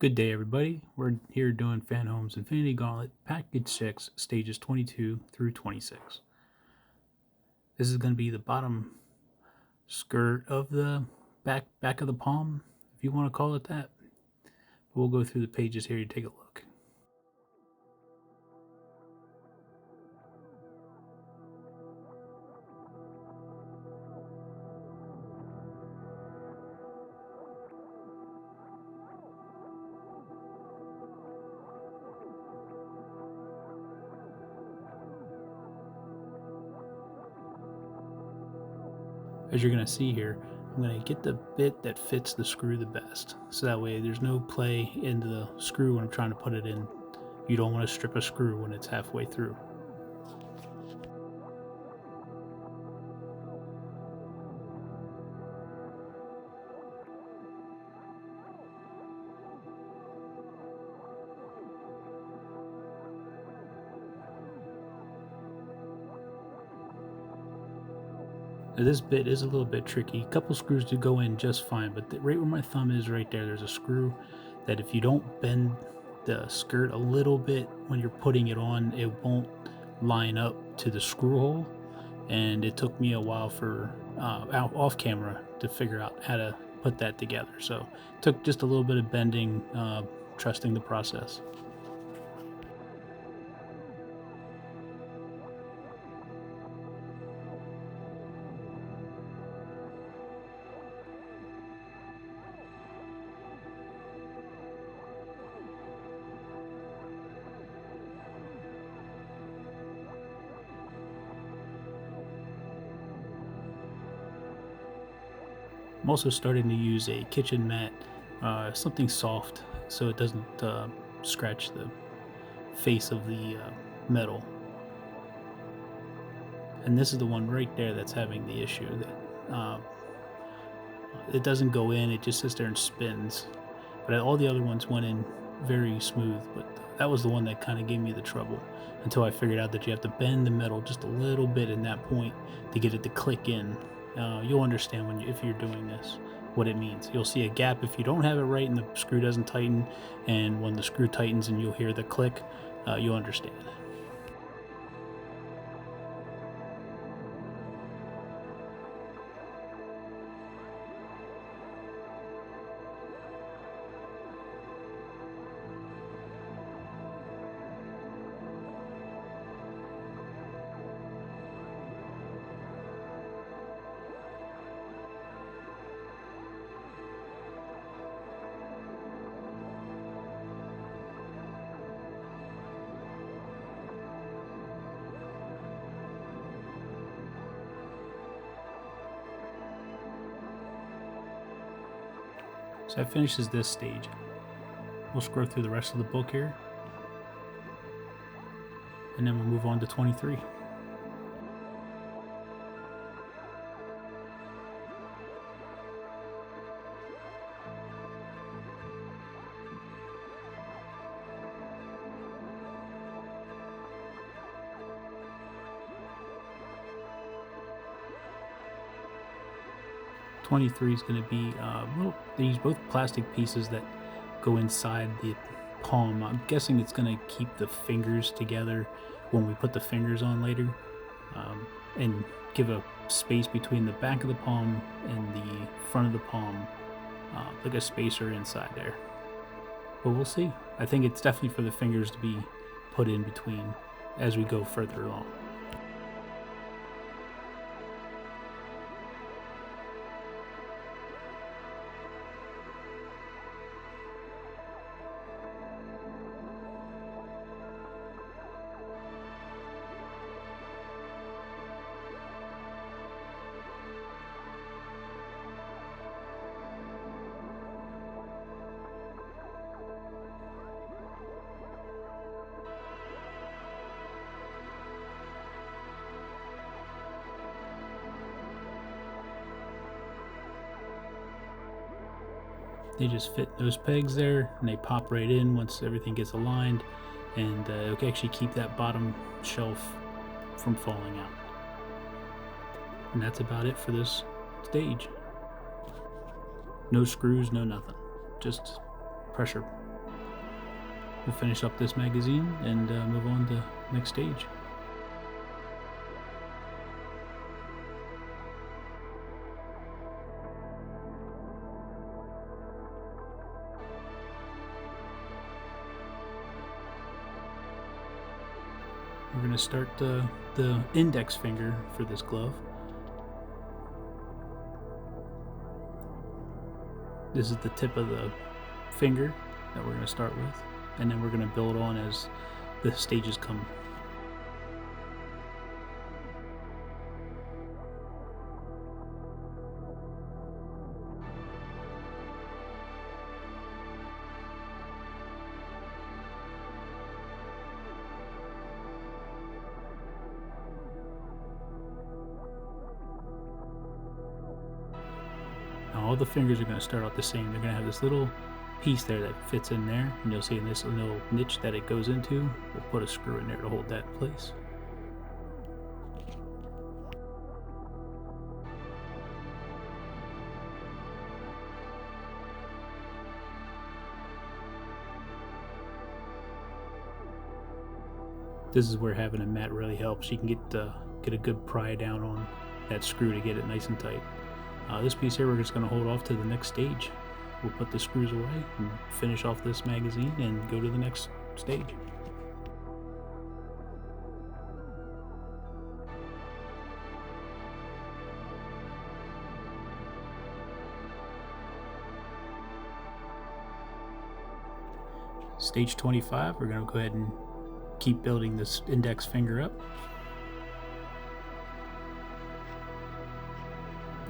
Good day, everybody. We're here doing Fanhome's Infinity Gauntlet, Package 6, Stages 22 through 26. This is going to be the bottom skirt of the back of the palm, if you want to call it that. We'll go through the pages here to take a look. As you're going to see here, I'm going to get the bit that fits the screw the best. So that way there's no play into the screw when I'm trying to put it in. You don't want to strip a screw when it's halfway through. Now this bit is a little bit tricky. A couple screws do go in just fine, but right where my thumb is right there, there's a screw that if you don't bend the skirt a little bit when you're putting it on, it won't line up to the screw hole. And it took me a while for off camera to figure out how to put that together. So it took just a little bit of bending, trusting the process. I'm also starting to use a kitchen mat, something soft so it doesn't scratch the face of the metal. And this is the one right there that's having the issue that it doesn't go in, it just sits there and spins. But all the other ones went in very smooth, but that was the one that kind of gave me the trouble until I figured out that you have to bend the metal just a little bit in that point to get it to click in. You'll understand if you're doing this what it means. You'll see a gap if you don't have it right and the screw doesn't tighten, and when the screw tightens and you'll hear the click, you'll understand. So that finishes this stage. We'll scroll through the rest of the book here, and then we'll move on to 23. '23 is going to be they use both plastic pieces that go inside the palm. I'm guessing it's going to keep the fingers together when we put the fingers on later, and give a space between the back of the palm and the front of the palm, like a spacer inside there. But we'll see. I think it's definitely for the fingers to be put in between as we go further along. They just fit those pegs there and they pop right in once everything gets aligned, and it'll actually keep that bottom shelf from falling out. And that's about it for this stage. No screws, no nothing, just pressure we'll finish up this magazine and move on to next stage. We're going to start the index finger for this glove. This is the tip of the finger that we're going to start with, and then we're going to build on as the stages come. Now all the fingers are going to start out the same. They're going to have this little piece there that fits in there, and you'll see in this little niche that it goes into, we'll put a screw in there to hold that in place. This is where having a mat really helps. You can get a good pry down on that screw to get it nice and tight. This piece here we're just going to hold off to the next stage. We'll put the screws away and finish off this magazine and go to the next stage. Stage 25, we're going to go ahead and keep building this index finger up.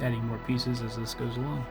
Adding more pieces as this goes along.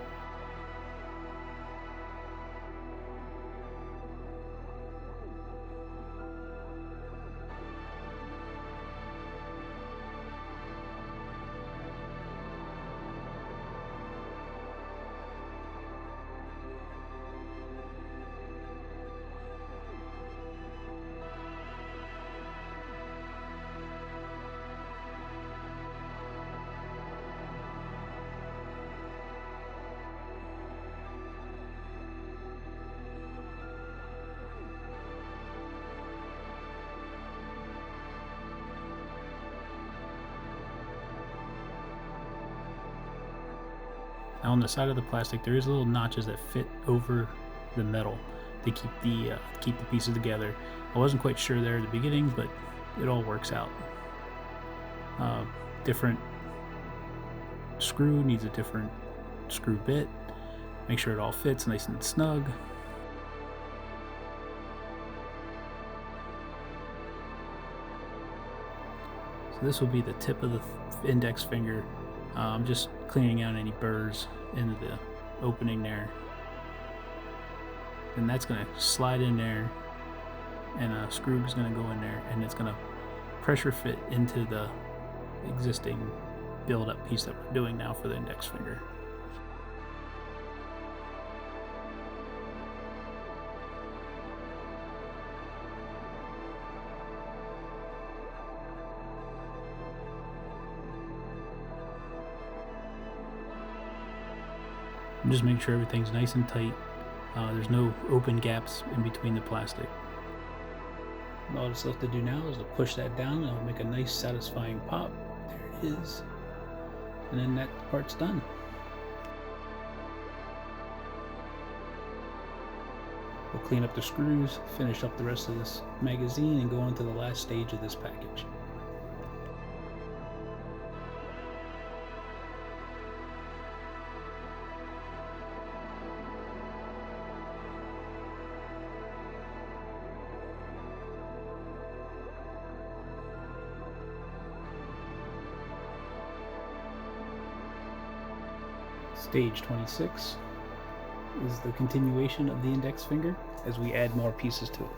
Now on the side of the plastic, there is little notches that fit over the metal to keep the pieces together. I wasn't quite sure there at the beginning, but it all works out. Different screw needs a different screw bit. Make sure it all fits nice and snug. So this will be the tip of the index finger. I'm just cleaning out any burrs into the opening there. And that's going to slide in there, and a screw is going to go in there, and it's going to pressure fit into the existing build-up piece that we're doing now for the index finger. And just make sure everything's nice and tight. There's no open gaps in between the plastic. And all that's left to do now is to push that down, and it'll make a nice satisfying pop. There it is. And then that part's done. We'll clean up the screws, finish up the rest of this magazine, and go on to the last stage of this package. Stage 26 is the continuation of the index finger as we add more pieces to it.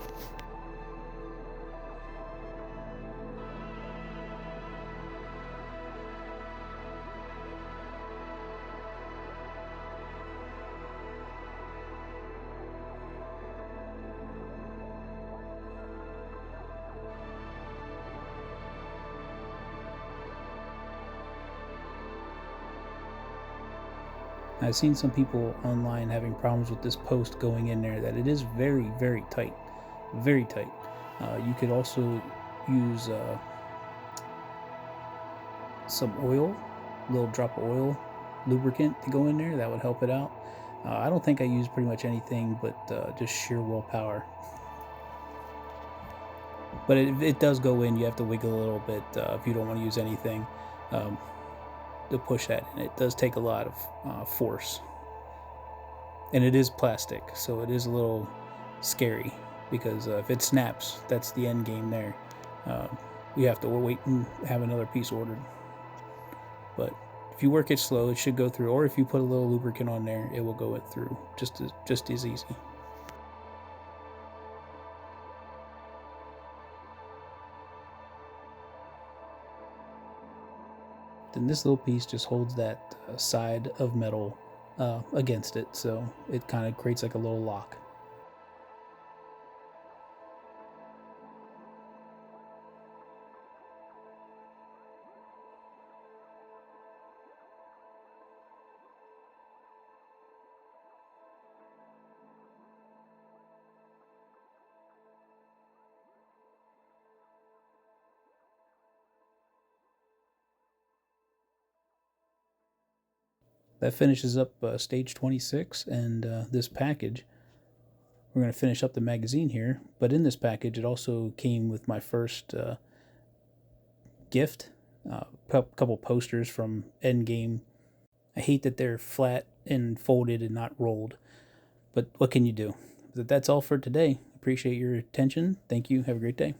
I've seen some people online having problems with this post going in there, that it is very, very tight. very tight. You could also use some oil, a little drop of oil, lubricant to go in there. That would help it out. I don't think I use pretty much anything but just sheer willpower. But it does go in. You have to wiggle a little bit if you don't want to use anything um, to push that in. It does take a lot of force. And it is plastic, so it is a little scary because if it snaps, that's the end game there. You have to wait and have another piece ordered. But if you work it slow, it should go through. Or if you put a little lubricant on there, it will go it through just as easy. Then this little piece just holds that side of metal against it, so it kind of creates like a little lock. That finishes up stage 26 and this package. We're going to finish up the magazine here, but in this package it also came with my first gift, a couple posters from Endgame. I hate that they're flat and folded and not rolled, but what can you do? That's all for today. Appreciate your attention. Thank you. Have a great day.